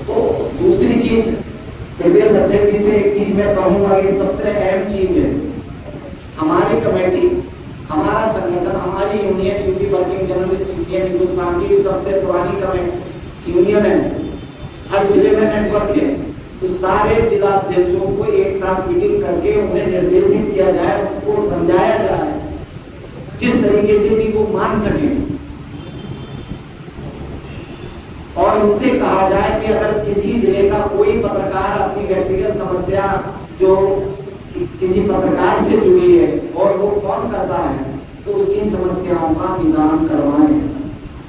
तो दूसरी चीज, प्रदेश अध्यक्ष जी से एक चीज मैं कहूंगा कि सबसे अहम चीज है, हमारी कमेटी, हमारा संगठन, हमारी union, UP working journalist union Hindustan की सबसे पुरानी कमेटी यूनियन है, हर जिले में नेटवर्क है। तो सारे जिला अध्यक्षों को एक साथ मीटिंग करके उन्हें निर्देशित किया जाए, उनको समझाया जाए जिस तरीके से भी वो मान सके, और उनसे कहा जाए कि अगर किसी जिले का कोई पत्रकार अपनी व्यक्तिगत समस्या जो किसी पत्रकार से जुड़ी है और वो फोन करता है, तो उसकी समस्याओं का निदान करवाएं,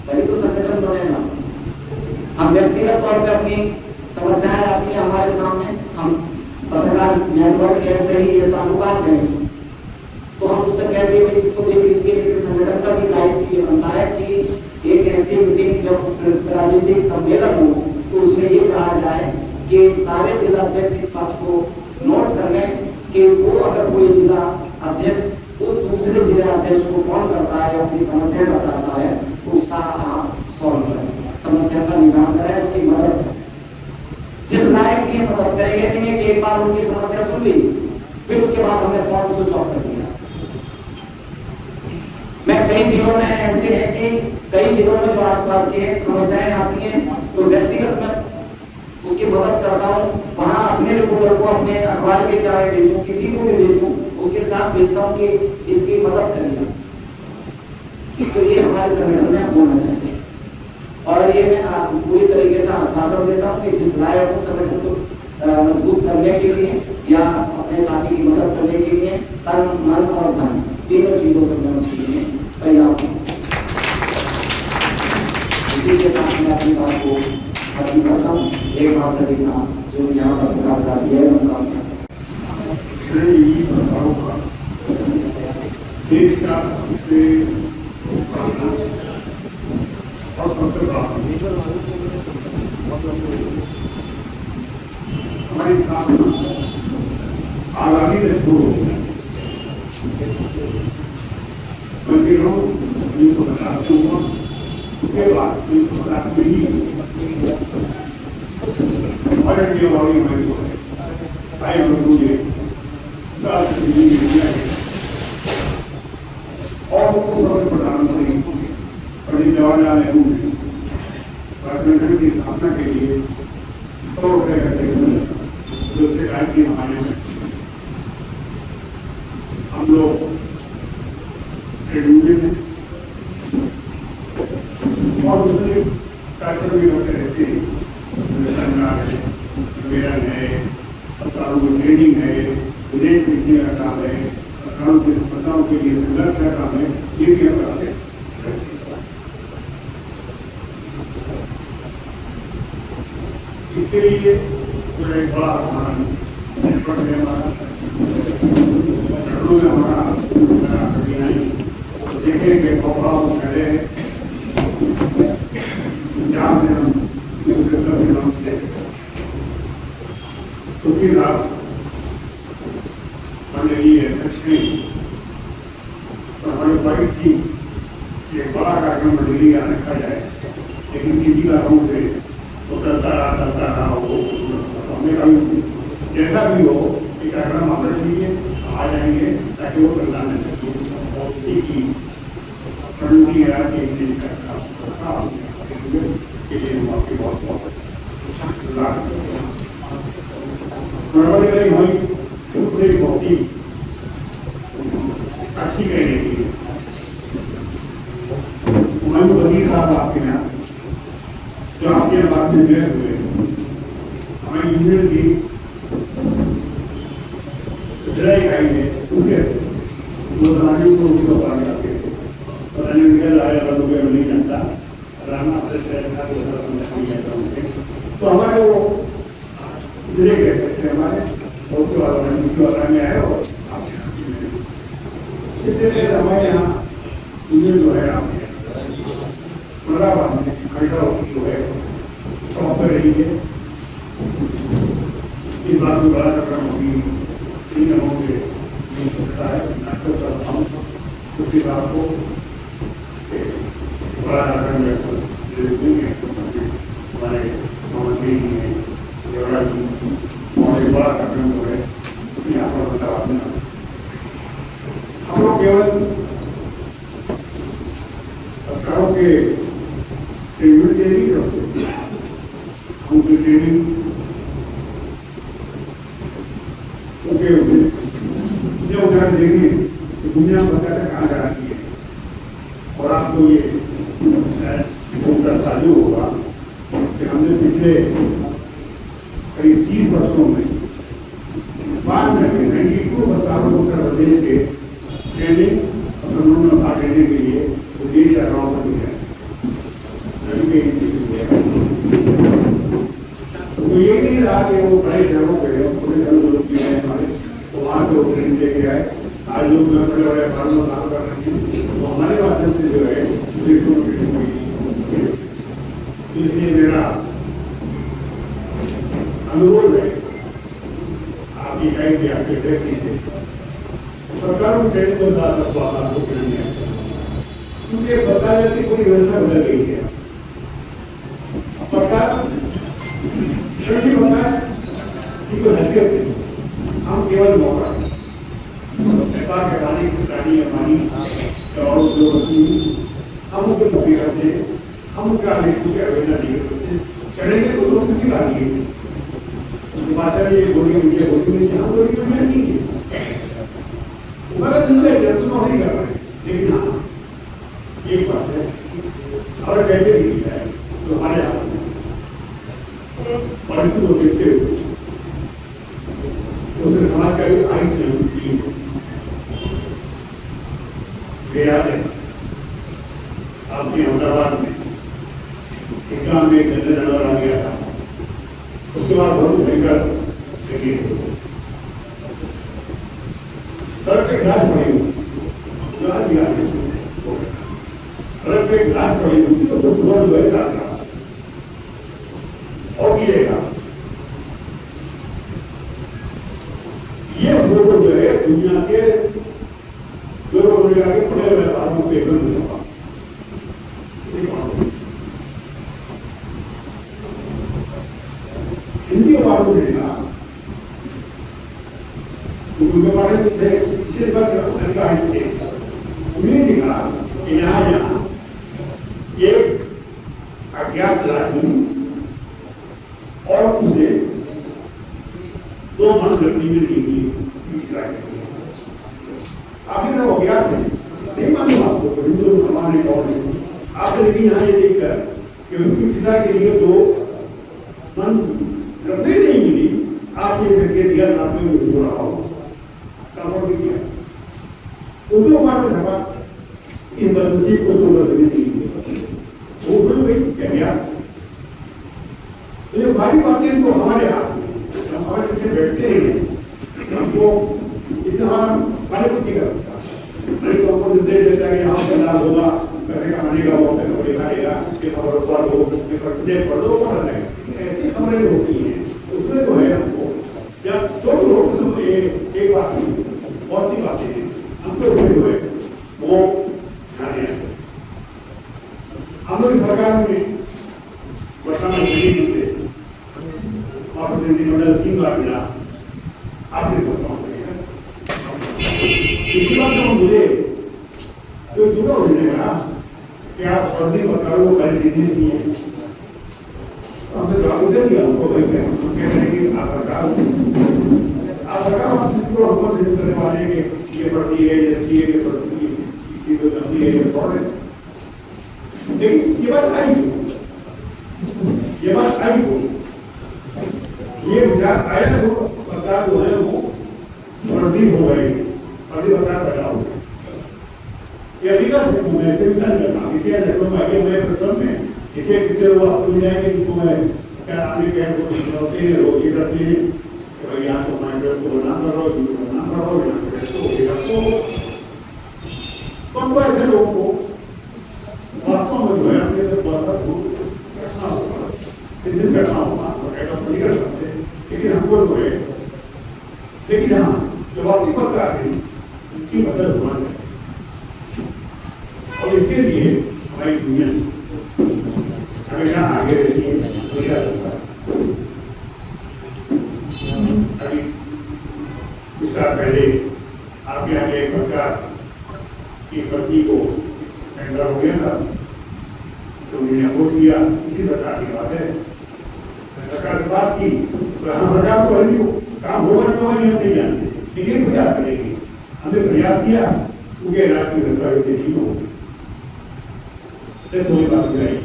तभी तो संगठन बनेगा। हम व्यक्तिगत तौर पे अपनी समस्याएं आती है हमारे सामने, हम पत्रकार नेटवर्क ऐसे ही ये ताल्लुकात हैं, तो हम उससे कहते हैं इसको देख लीजिए। लेकिन संगठन का भी दायित्व ये बनता है कि एक ऐसी मीटिंग जब प्रादेशिक सम्मेलन हो तो उसमें ये कहा जाए कि सारे जिला अध्यक्ष इस बात को नोट कर लें कि वो अगर कोई जिला अध्यक्ष वो दूसरे जिला अध्यक्ष को फोन करता है, अपनी समस्या बताता है, तो उसका आप सॉल्व करें, समस्या का निदान करें, उसकी मदद करें। जिस लायक की मदद करेंगे नहीं कि एक बार उनकी समस्या सुन ली, फिर उसके बाद हमने फोन स्विच ऑफ कर दिया। मैं कई जिलों में ऐसे है कि कई जिलों में जो आसपास की समस्याएं आती हैं, तो व्यक्तिगत मैं उसकी मदद करता हूँ, वहां अपने रिपोर्टर को अपने अखबार के चाहे भेजूं, किसी को भी भेजूं, उसके साथ भेजता हूँ कि इसकी मदद करिए। तो ये हमारे संगठन में होना चाहिए, और ये मैं पूरी तरीके से आश्वासन देता हूँ कि जिस लायक को संगठन को मजबूत करने के लिए या अपने साथी की मदद करने के लिए तन, मन और धन तीनों चीजों से मैं उसके लिए तैयार हूँ। इसी के साथ मैं अपनी बात को खत्म करता हूँ। एक बात से देखना जो यहाँ पर प्रकाश डाली है उनका देश का सबसे और सबसे बड़ा हमारी आज़ादी से शुरू हो गया। इनको बताते हुआ उसके बाद इनको बताते ही भारत की वाली हमारी को है आए मुझे और प्रधानमंत्री पंडित जवाहरलाल नेहरू ने संगठन की स्थापना के लिए 100 रुपये का जो शिकायत की हमारे में हम लोग ट्रेड में और दूसरे कार्यक्रम भी होते रहते हैं, सेमिनार है, सम्मेलन है, पत्रकारों की ट्रेनिंग है, विदेश भेजने का काम है, पत्रकारों की समस्याओं के लिए संघर्ष का काम है, ये भी हम करते हैं। इसके लिए जो एक बड़ा नेटवर्क है हमारा लखनऊ में हमारा कठिनाई देखेंगे प्रोग्राम पहले पंजाब में हम क्योंकि मंडली अध्यक्ष ने हमारी बाइक थी कि एक बड़ा कार्यक्रम मंडली का रखा जाए, लेकिन किसी का रूप है तो चलता रहा वो हमें कभी जैसा भी हो एक कार्यक्रम आप रख लीजिए, आ जाएंगे ताकि वो करना नहीं की रणनीति है के लिए हम आपकी बहुत बहुत नॉर्मली कहीं हुई पूरी बहुत ही अच्छी कहने की हुमायूं वजीर साहब आपके यहाँ जो आपके बाद में गए हुए हमें यूनियन की लड़ाई आई है उसके वो जमाने को उसी को पाने जाते थे और निकल आए लोगों को नहीं जानता राना तो हमारे वो जिले के हमारे बहुत में आए और इसलिए हमारे यहाँ यूनियन जो है मुरादाबाद में खड़गा जो है टॉप पर रही है। इस बात में बड़ा कार्यक्रम होगी 3 होंगे नहीं सकता है नाटक करता हूँ उसके बाद को बड़ा कार्यक्रम हमारे मुख्यमंत्री जी देवराज जी और एक बड़ा कार्यक्रम जो है यहाँ पर बतावा देना हम लोग केवल सरकारों के ट्रेनिंग के लिए करते हम उनकी ट्रेनिंग जो उदाहरण देंगे कि दुनिया में बताते कहाँ कराती है और आपको ये चालू होगा कि हमने पिछले करीब 30 वर्षों में बाद में 92 उत्तर प्रदेश के ट्रेनिंग और सम्मेलन में भाग लेने के लिए देश या गाँव पर दिया तो ये नहीं रहा कि वो बड़े शहरों पे पूरे लोग भी हैं हमारे तो वहाँ पे वो ट्रेनिंग लेके आए। आज लोग बड़े बड़े कानून काम कर रहे हैं तो हमारे माध्यम से जो है इसलिए मेरा अनुरोध है आपकी कहीं भी आपके देखिए सरकार को ट्रेनिंग को आपको ट्रेनिंग है क्योंकि सरकार जैसी पूरी व्यवस्था बदल गई है। सरकार ट्रेनिंग होता है कि कोई हैसियत नहीं, हम केवल मौका सरकार के पानी पानी और जो हम उनके मुख्य करते हैं हम उनका आवेदन नहीं करते चढ़ेंगे तो लोग किसी का नहीं है भाषा में ये बोली मीडिया बोली नहीं हम बोली में नहीं है गलत नहीं कर रहे लेकिन हाँ एक बात है और कैसे भी है तो हमारे हाथ में परिस्थिति को देखते हुए उसने समाज का एक आयु नहीं याद है आपके अहमदाबाद में एग्जाम में गंदे नंबर आ गया था उसके बाद बहुत भयंकर लेकिन सड़क पे ग्लास पड़ी हुई सड़क पे ग्लास पड़ी हुई तो सुबह जो है और कीजिएगा ये फोटो जो है दुनिया के दुनिया के बड़े व्यापारों के होगा हिंदी वालों ने कहा उनके बारे में थे अधिकारी थे उन्हें कहा कि यहाँ एक अज्ञात राजनीति और उसे 2 मास लड़की में आखिर वो अज्ञात है नहीं मालूम आपको हिंदू मुसलमान एक और नहीं आपने लेकिन यहाँ ये देखकर कि उनकी पिता के लिए 2 मन रखने नहीं मिली आपने संकेत दिया आपने जो रहा हो सपोर्ट किया उनको मालूम था इस बदनसीब को तो बदलने नहीं वो बोल गई क्या तो ये बारी बातें तो हमारे हाथ में हमारे पीछे बैठते ही हमको इतना मैंने कुछ नहीं कर सकता। मैंने तो हमको निर्देश देता है कि यहाँ से लाभ होगा, पैसे कमाने का बहुत है, नौकरी खाएगा, कि खबर पढ़ लो, पेपर पढ़ लो, पढ़ लेंगे। ऐसी खबरें होती हैं, उसमें तो है हमको जब तो लोग एक बात नहीं, बहुत सी बातें हैं, हमको जो है वो ध्यान देना। हम लोग सरकार में वर्तमान में थे और प्रतिनिधिमंडल 3 बार मिला, आपने इसके बाद जब हम मिले तो जुड़ा उन्होंने कहा कि आप फर्जी पत्रकारों को पहले चीजें दी हैं, हमने जवाब दे दिया उनको, कह रहे हैं कि आप सरकार हमको निर्देश करने वाले कि ये पढ़ती है, ये ये पढ़ती है, ये तो जल्दी है, ये पढ़ रहे। लेकिन ये बात आई ये विचार आया तो सरकार जो है वो फर्जी हो गई, फर्जी सरकार पैदा हो गई। ये अधिकार है, मैं ऐसे भी नहीं करना, इसे लड़कों में आगे मैं प्रश्न में इसे कितने वो आपको जाएंगे जिसको मैं क्या आदमी कह होते हैं, लोग ये करते हैं कि भाई यहाँ तो हमारे को ना करो, ना करो, यहाँ तो हमको ऐसे लोगों को वास्तव में जो है अपने से बहुत रखना होगा, चिंतित करना होगा, नहीं कर सकते। लेकिन हमको जो है, लेकिन हाँ जो वास्तविक सरकार है उनकी मदद होना चाहिए और इसके लिए हमारी यूनियन हमेशा आगे रहती है, हमेशा रहता है। अभी कुछ साल पहले आपके यहाँ एक सरकार की पत्नी को कैंसर हो गया था, तो उन्होंने अपोज किया, इसी प्रकार की बात है। सरकार से बात की तो हम सरकार को काम होगा नहीं हम नहीं जानते, लेकिन प्रयास करेगी। हमने प्रयास किया उनके इलाज की व्यवस्था नहीं होगी, थोड़ी बात कराई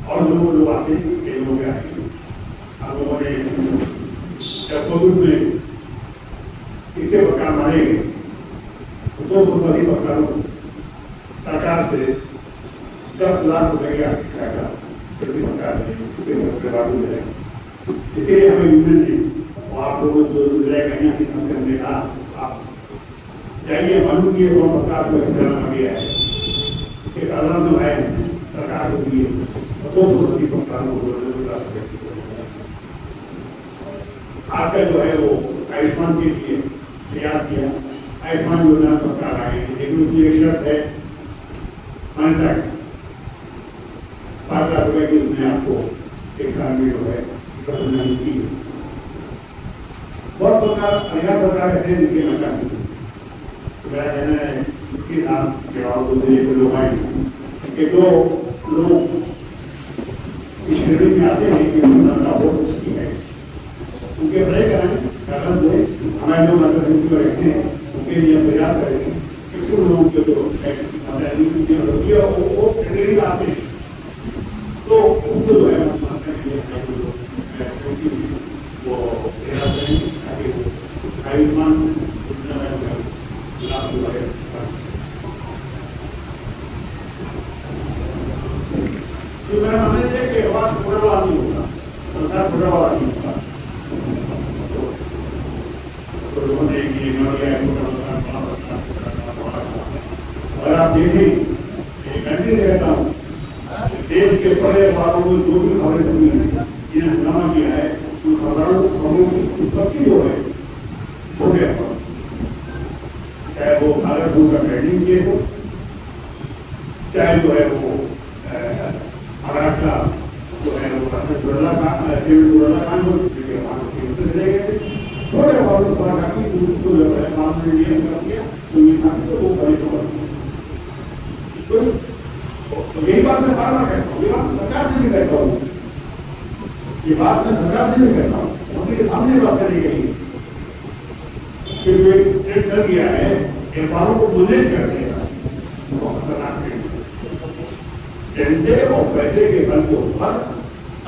और लोग आते कई लोग आए। हम लोगों ने जब कोविड में इतने प्रकार मारे गए तो बड़ी प्रकारों सरकार से 10 लाख रुपए की आर्थिक सहायता प्रति सरकार ने, इसलिए हमें यूनियन ने आप लोगों को हमने कहा आप जाइए, मालूम किए वो सरकार को इस्तेमाल किया है, एक आधार जो है सरकार को दिए प्रति सरकारों को आपका जो है वो आयुष्मान के लिए प्रयास किया। आयुष्मान योजना सरकार आई, लेकिन उसकी एक शर्त है मान्यता 5 लाख रुपए की उसने आपको एक साल में जो है की। बहुत सरकार अनेक सरकार ऐसे निकलना चाहती है, तो मेरा कहना है इसके साथ जवाब देने को लोग आए कि दो लोग इस श्रेणी में आते हैं कि उनका वोट उसकी है, उनके भले कराएं कारण से हमारे लोग मतलब रहते हैं उनके लिए प्रयास करेंगे कि उन लोगों के जो वो श्रेणी में आते हैं तो उनको जो है वो प्रयास करेंगे ताकि आयुष्मान लाभ जो है। तो मेरा मानना है कि आवाज थोड़ा वाला नहीं होगा, सरकार थोड़ा वाला नहीं होगा, तो लोगों ने और आप देखें कंट्री रहता हूँ देश के बड़े वालों को जो भी खबरें सुनी है, जिन्हें हंगामा किया है, उन खबरों की उत्पत्ति जो है छोटे चाहे वो भागलपुर का ट्रेडिंग केस हो, चाहे जो है वो महाराष्ट्र जो है वो दुर्ला खान हो, चले गए थोड़े वालों को वो बड़ी खबर। तो यही बात मैं बार बार कहता हूँ, ये बात सरकार से भी कहता हूँ, ये बात मैं सरकार से भी कहता हूँ, उनके सामने बात करनी चाहिए कि जो एक ट्रेड चल गया है व्यापारों को मैनेज कर देगा, बहुत खतरनाक झंडे और पैसे के बल के ऊपर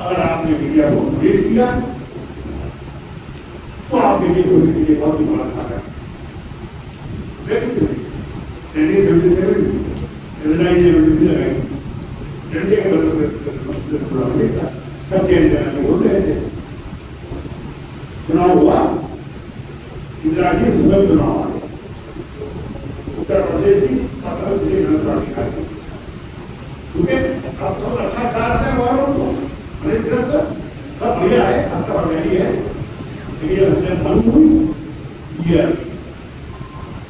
अगर आपने मीडिया को निवेश किया तो आपके लिए कोई के लिए बहुत ही बड़ा खाता है। झंडे के बल सब बोल रहे थे, चुनाव हुआ इंदिरा जी सुबह चुनाव आ गए, उत्तर प्रदेश की पता क्योंकि आप सब अच्छा चाहते हैं वालों को मेरे ग्रस्त सब बढ़िया है, आपका बढ़िया है, लेकिन उसने बंद हुई ये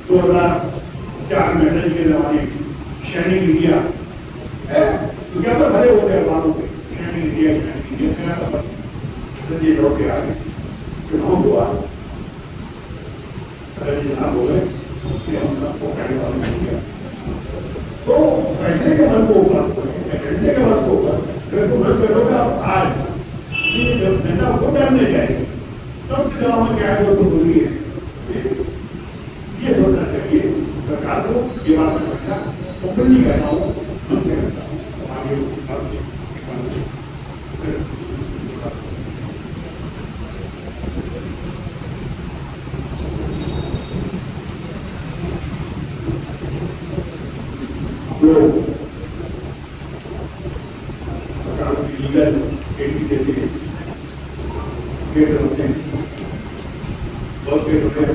2004 में अटल के जमाने सैनिक इंडिया है, तो क्या तो भरे होते हैं वालों के सैनिक इंडिया संजय लौट के आ गए, चुनाव हुआ, जनाब हो गए, तो पैसे के मन को ऊपर, पैसे के मन को ऊपर, अगर तुम रद्द करोगे आज जब जनता को जानने जाएगी तब के जवाब में क्या है वो तो बोलिए, ये सोचना चाहिए सरकार को, ये बात मैं कहना ऊपर नहीं कहता हूँ, मन से कहता हूँ आगे लीगल एंट्री देते हैं, गेट होते हैं, बहुत गेट होते हैं,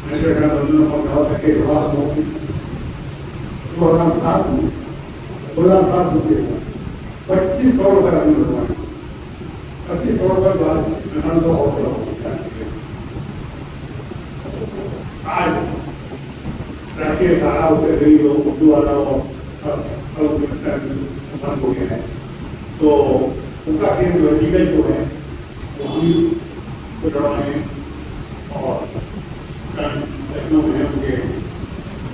नशे का बंधनों को कहा था कि बात हो 2007 रुपये 25 करोड़ रुपये आदमी बनवाए, 25 करोड़ रुपये बाद आज राष्ट्रीय सहारा होते गरीब लोग उर्दू वाला और बंद हो गया है, तो उनका केस जो लीगल जो है वो हम को लड़वाए और लखनऊ में उनके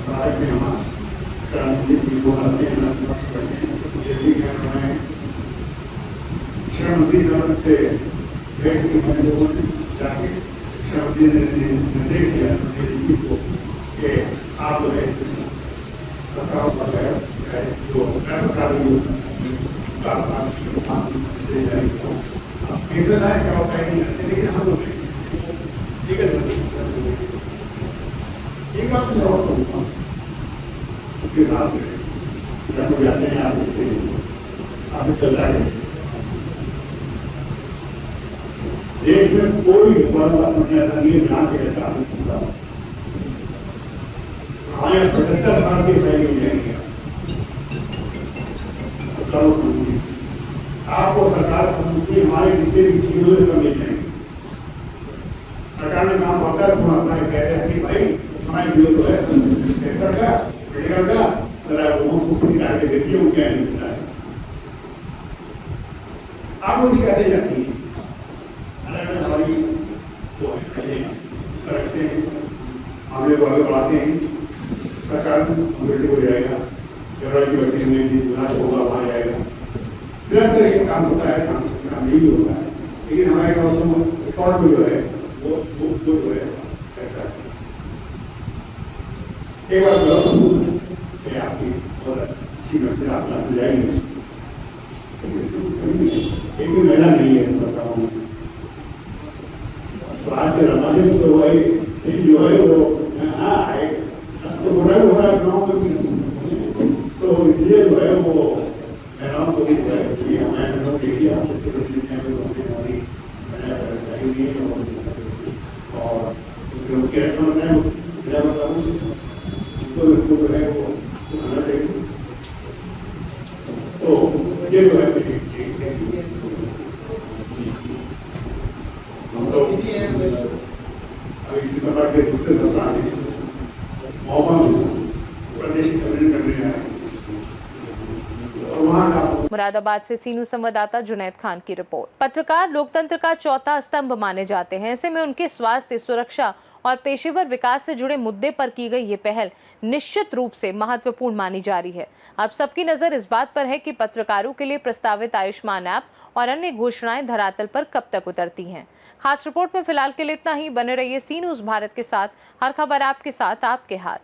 भारत में हमारा श्रम मंत्री से भेंट की हमें लोगों ने जाके श्रम मंत्री ने निर्देश दिया को कि आप जो है सरकार पर है जो सरकारी केंद्र है क्या होता है लेकिन हम लोग ठीक है एक बात मैं और कहूँगा उसके बाद जब लोग जाते हैं आप चल रहा है देश में कोई बात नहीं आता नहीं जहाँ के रहता हमारे 75 साल की सही नहीं आपको सरकार हमारे जितने भी चीजों से मिल जाएंगे, सरकार ने काम होता है तुम अपना कह रहे हैं कि भाई हमारे जो तो है सेक्टर का मेडिकल का निकाल के देखिए वो क्या मिलता है, आप लोग कहते जाती है हमारी वो रखते हैं मामले को आगे बढ़ाते हैं, सरकार अमेरिका हो जाएगा, जरूरत की वैक्सीन में जिस इलाज होगा वहाँ जाएगा, निरंतर ये काम होता है, काम नहीं होता है, लेकिन हमारे रिकॉर्ड में जो है वो जो है ऐसा है। एक बार जो आपकी बहुत अच्छी मैसेज आप लाते जाएंगे, एक भी महिला नहीं है बताओ, तो आज के जमाने में तो वही जो है वो हाँ आए तो हो रहा है गाँव में, तो इसलिए जो है वो मैदान को भी हमारे देखिए और उसके समस्या मैं बताऊँ तो इसको जो है वो आना चाहिए, तो ये जो है हम लोग अभी इसी प्रकार के दूसरे सरकार ने प्रादेशिक सम्मेलन करने आए और वहाँ का मुरादाबाद से सीनू संवाददाता जुनैद खान की रिपोर्ट। पत्रकार लोकतंत्र का चौथा स्तंभ माने जाते हैं, ऐसे में उनके स्वास्थ्य, सुरक्षा और पेशेवर विकास से जुड़े मुद्दे पर की गई ये पहल निश्चित रूप से महत्वपूर्ण मानी जा रही है। अब सबकी नजर इस बात पर है कि पत्रकारों के लिए प्रस्तावित आयुष्मान ऐप और अन्य घोषणाएं धरातल पर कब तक उतरती हैं। खास रिपोर्ट में फिलहाल के लिए इतना ही। बने रहिए सी न्यूज़ भारत के साथ, हर खबर आपके साथ, आपके हाथ।